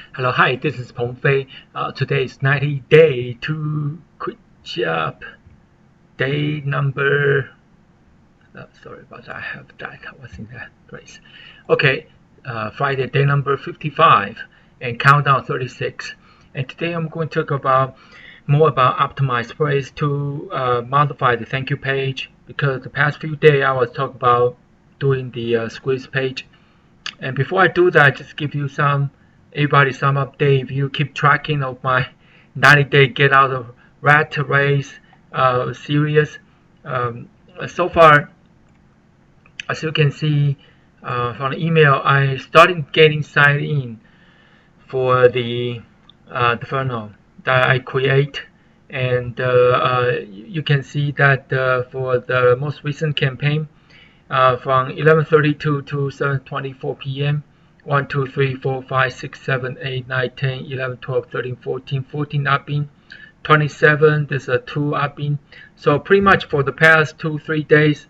Hello, hi, this is Peng Fei. Today is 90 day to quit job. Day number, sorry about that, I have that. I was in that place. Okay, Friday, day number 55 and countdown 36. And today I'm going to talk about more about optimized phrase to modify the thank you page, because the past few days I was talking about doing the squeeze page. And before I do that, just give you some update. If you keep tracking of my 90-day get out of rat race series, so far, as you can see from the email, I started getting signed in for the funnel that I create, and you can see that for the most recent campaign, from 11:32 to 7:24 p.m. 1, 2, 3, 4, 5, 6, 7, 8, 9, 10, 11, 12, 13, 14, 14 up in 27. There's a 2 up in. So pretty much for the past 2-3 days,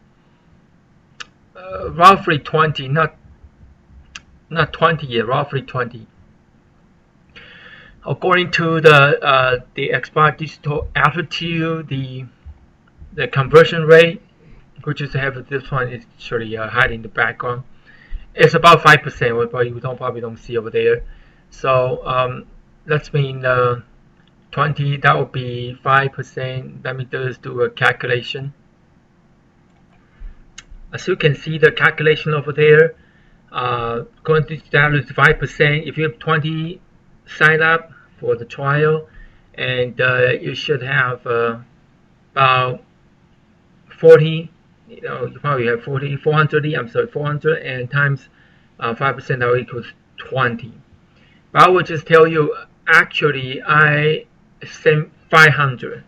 roughly 20, not 20 yet, roughly 20. According to the Expired Digital Altitude, the conversion rate, which is have this one is actually hiding in the background. It's about 5%, but you probably don't see over there. So let's mean 20. That would be 5%. Let me just do a calculation. As you can see, the calculation over there, going to establish 5%. If you have 20 sign up for the trial, and you should have about 40. You probably have 400, and times 5%, that equals 20. But I will just tell you, actually, I sent 500.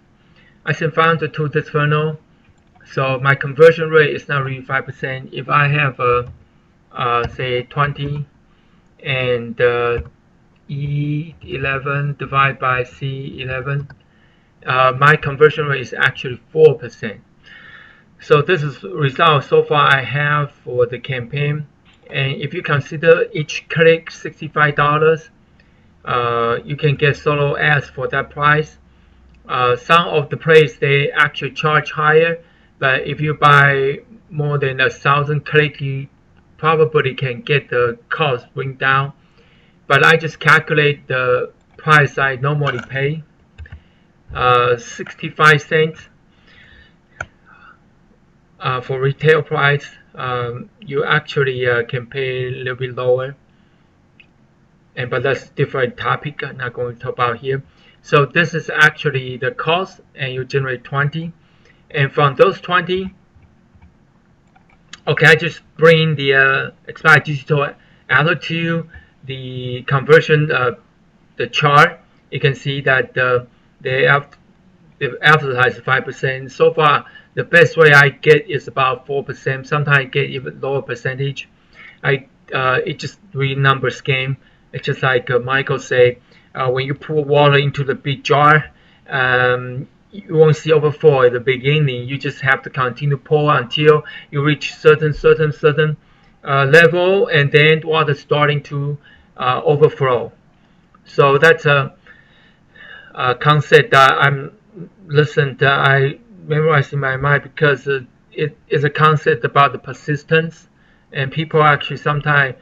I sent 500 to this funnel, so my conversion rate is not really 5%. If I have, say, 20 and E11 divided by C11, my conversion rate is actually 4%. So this is the result so far I have for the campaign. And if you consider each click $65, you can get solo ads for that price. Some of the place they actually charge higher, but if you buy more than 1,000 clicks, you probably can get the cost bring down. But I just calculate the price I normally pay, 65 cents. For retail price, you actually can pay a little bit lower, but that's a different topic I'm not going to talk about here. So this is actually the cost, and you generate 20, and from those 20, okay, I just bring the Expired Digital Altitude, the conversion, the chart. You can see that they advertise 5%. So far, the best way I get is about 4%. Sometimes I get even lower percentage. It's just really numbers game. It's just like Michael say, when you pour water into the big jar, you won't see overflow at the beginning. You just have to continue pour until you reach certain level, and then water starting to overflow. So that's a concept that I memorized in my mind, because it is a concept about the persistence, and people actually sometimes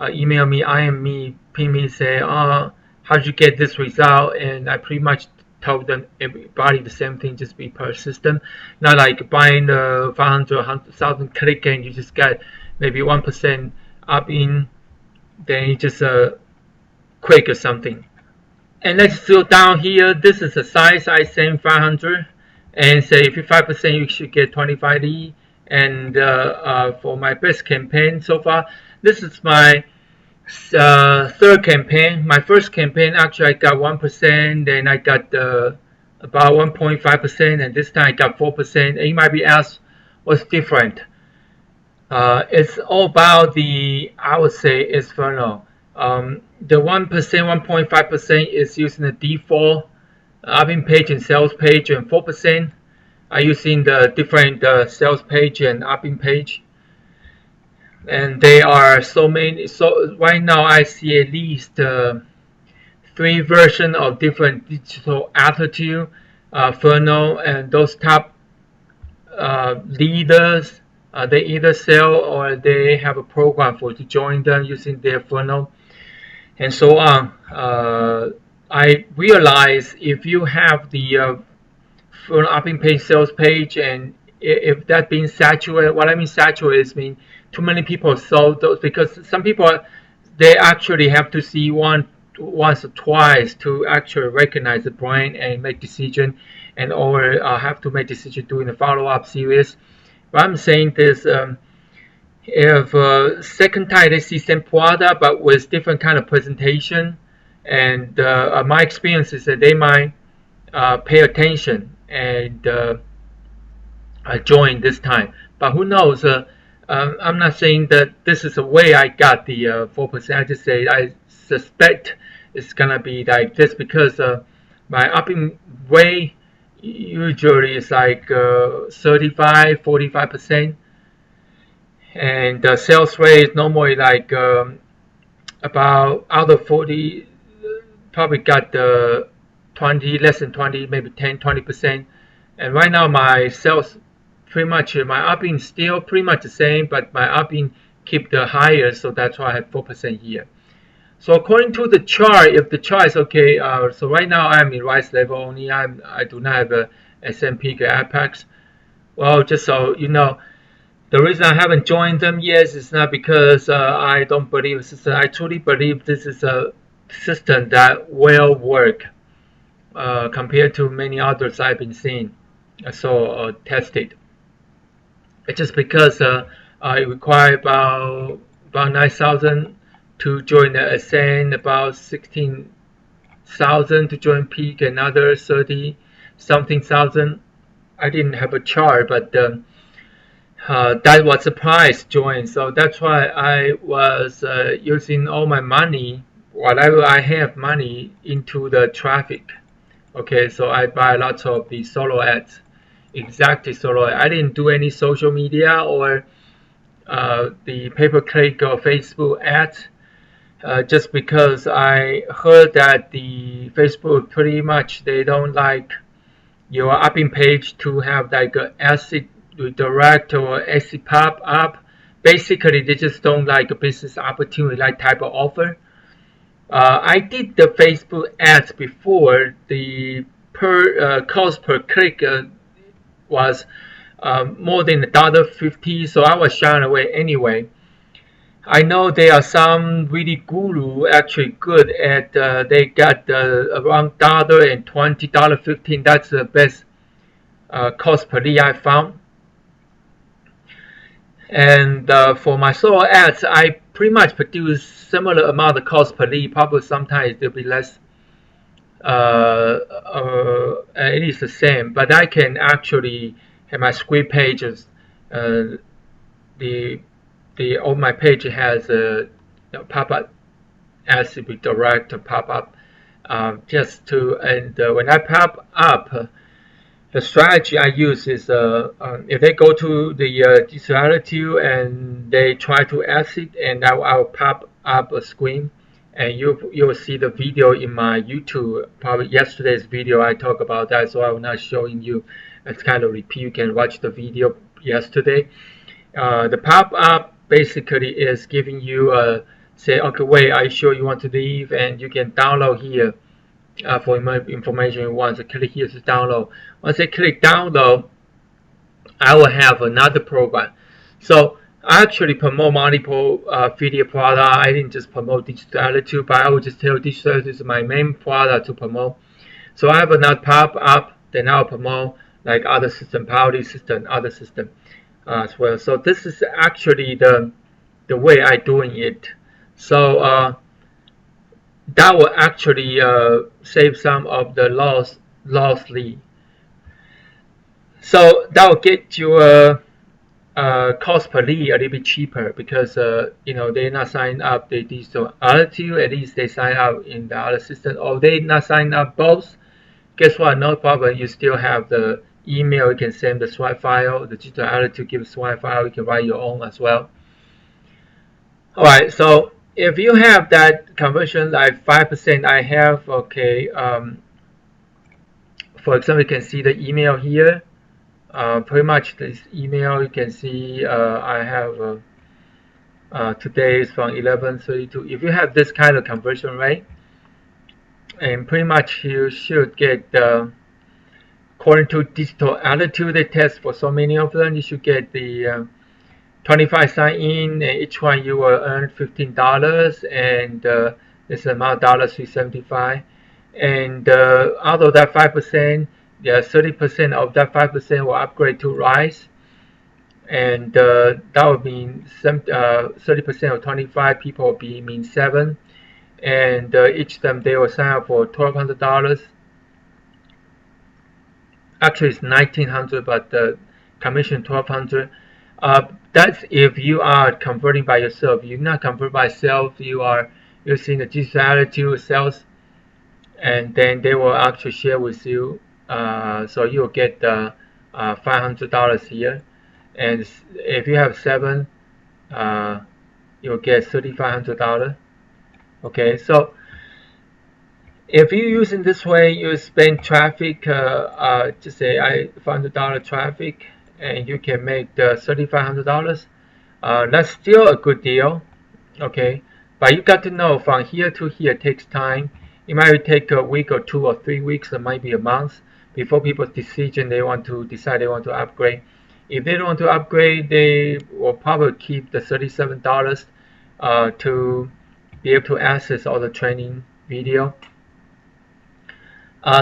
email me, ping me, say, "Oh, how did you get this result?" And I pretty much told them everybody the same thing: just be persistent. Not like buying 500, 100,000 click and you just got maybe 1% up in, then you just quick or something. And let's go down here. This is the size I sent 500, and say if you 5%, you should get 25D. And for my best campaign so far, this is my third campaign. My first campaign, actually, I got 1%, then I got about 1.5%, and this time I got 4%. And you might be asked, what's different? It's all about I would say, is funnel. The 1%, 1.5% is using the default opt-in page and sales page, and 4% are using the different sales page and opt-in page. And they are so many. So right now I see at least three versions of different digital altitude, funnel, and those top leaders, they either sell or they have a program for to join them using their funnel and so on. I realize if you have the funnel upping page sales page, and if that being saturated, what I mean saturated is mean too many people sold those, because some people they actually have to see once or twice to actually recognize the brand and make decision, and or have to make decision during the follow-up series. But I'm saying this, if second time they see same product but with different kind of presentation, and my experience is that they might pay attention and join this time. But who knows? I'm not saying that this is the way I got the 4%. I just say I suspect it's gonna be like this because my upping rate usually is like 35-45%, and the sales rate is normally like about out of 40, probably got the 20, less than 20, maybe 10-20%. And right now my sales pretty much, my upping still pretty much the same, but my upping keep the higher, so that's why I have 4% here. So according to the chart, if the chart is okay, so right now I'm in rise level only. I do not have a S&P or Apex. Well, just so you know, the reason I haven't joined them yet is not because I don't believe the system. I truly believe this is a system that will work compared to many others I've been seeing, so tested. It's just because it requires about 9,000 to join the Ascend, about 16,000 to join Peak, another 30 something thousand. I didn't have a chart, but that was the price join. So that's why I was using all my money, whatever I have money, into the traffic. Okay, so I buy lots of the solo ads, exactly solo ads. I didn't do any social media or the pay-per-click or Facebook ads. Just because I heard that the Facebook pretty much they don't like your upping page to have like a ASIC direct or ASIC pop up. Basically, they just don't like a business opportunity like type of offer. I did the Facebook ads before. The cost per click was more than $1.50, so I was shying away anyway. I know there are some really guru actually good at they got around $1.20, $1.15. That's the best cost per lead I found. And for my solo ads, I pretty much produce similar amount of cost per lead. Probably sometimes it'll be less. It is the same, but I can actually have my squid pages. On my page has a pop-up as with direct pop-up just to, and when I pop up, the strategy I use is if they go to the digital altitude and they try to exit, and I'll pop up a screen, and you will see the video in my YouTube. Probably yesterday's video I talked about that, so I will not showing you. It's kind of repeat. You can watch the video yesterday. The pop-up basically is giving you say, okay, wait, are you sure you want to leave? And you can download here for information you want. So click here to download. Once I click download, I will have another program. So I actually promote multiple video products. I didn't just promote digital altitude, but I would just tell digital altitude is my main product to promote. So I have another pop-up, then I'll promote like other system, Power system, other system as well. So this is actually the way I doing it. So that will actually save some of the lost lead. So that will get your cost per lead a little bit cheaper because they're not signing up the digital altitude. At least they sign up in the other system, or they not sign up both. Guess what? No problem. You still have the email. You can send the swipe file. The digital altitude gives swipe file. You can write your own as well. All right. So if you have that conversion like 5%, I have, okay, for example, you can see the email here. Pretty much this email, you can see I have today is from 11:32. If you have this kind of conversion rate, and pretty much you should get according to digital altitude they test for so many of them, you should get the 25 sign in, and each one you will earn $15, and this amount $3.75. And out of that 5%, yeah, 30% of that 5% will upgrade to Rise, and that would mean 30% of 25 people will mean 7, and each of them they will sign up for $1,200. Actually, it's $1,900, but the commission $1,200. That's if you are converting by yourself. You're not converting by yourself. You are using the digital altitude sales, and then they will actually share with you. So you'll get $500 here, and if you have 7, you'll get $3,500. Okay, so if you're using this way, you spend traffic, just say $500 traffic, and you can make the $3,500. That's still a good deal, okay? But you got to know from here to here takes time. It might take a week or 2 or 3 weeks, it might be a month before people's decision they want to upgrade. If they don't want to upgrade, they will probably keep the $37 to be able to access all the training video.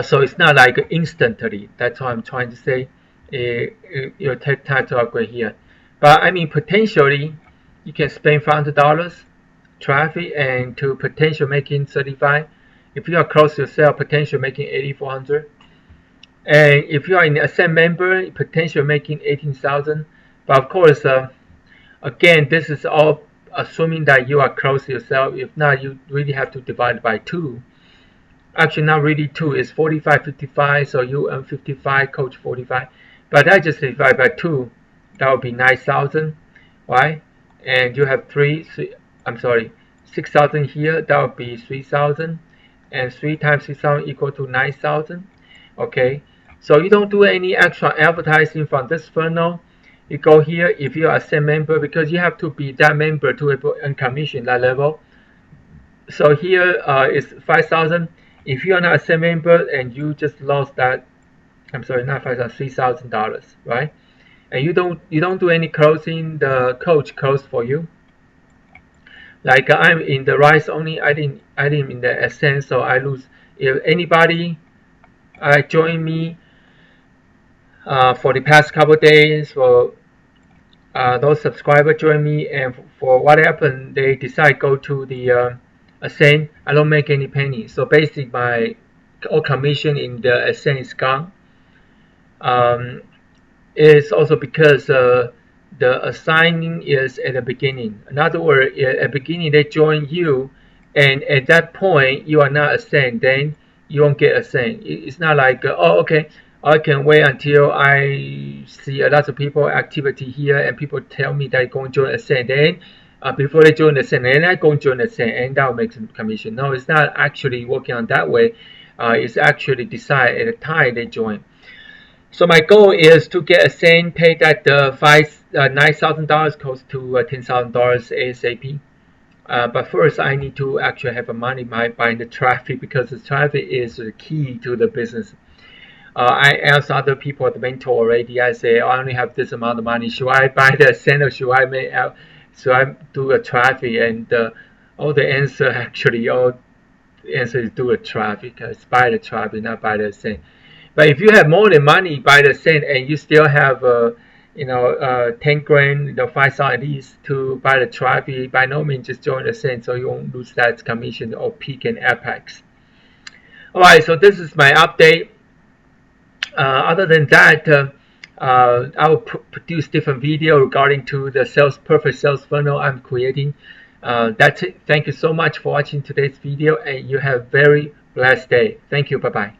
So it's not like instantly. That's what I'm trying to say. It'll take time to upgrade here. But I mean, potentially, you can spend $500 traffic and to potential making 35. If you are close to yourself, potential making 8,400. And if you are an Ascend member, potential making 18,000. But of course, again, this is all assuming that you are close to yourself. If not, you really have to divide by 2. Actually, not really 2. It's 45, 55. So you earn 55, coach 45. But I just divide by 2. That would be 9,000, right? And you have 6,000 here. That would be 3,000. And 3 times 6,000 equal to 9,000. Okay. So you don't do any extra advertising from this funnel. You go here if you are a Ascend member, because you have to be that member to earn commission that level. So here is 5,000. If you are not a Ascend member and you just lost that, I'm sorry, not $5,000, $3,000, right? And you don't do any closing. The coach close for you. Like I'm in the Rise only. I didn't in the Ascend, so I lose. If anybody join me for the past couple days, for those subscribers join me, and for what happened, they decide go to the Ascend. I don't make any penny. So basically, my all commission in the Ascend is gone. It's also because the assigning is at the beginning. In other words, at the beginning they join you, and at that point you are not Ascend, then you won't get Ascend. It's not like oh okay, I can wait until I see a lot of people activity here and people tell me they're going to join Ascend. Then before they join Ascend, then I go and join Ascend, and that will make some commission. No, it's not actually working on that way. It's actually decide at the time they join. So my goal is to get Ascend, pay that $9,000 close to $10,000 ASAP. But first, I need to actually have money buying the traffic, because the traffic is the key to the business. I asked other people at the mentor already. I say, I only have this amount of money. Should I buy the Ascend, or should I do a traffic? And all the answer is do a traffic. It's buy the traffic, not buy the Ascend. But if you have more than money by the Ascend and you still have 10 grand, 5,000 at least to buy the traffic, by no means just join the Ascend, so you won't lose that commission or Peak and Apex. Alright, so this is my update. Other than that, I will produce different video regarding to the perfect sales funnel I'm creating. That's it. Thank you so much for watching today's video, and you have a very blessed day. Thank you. Bye bye.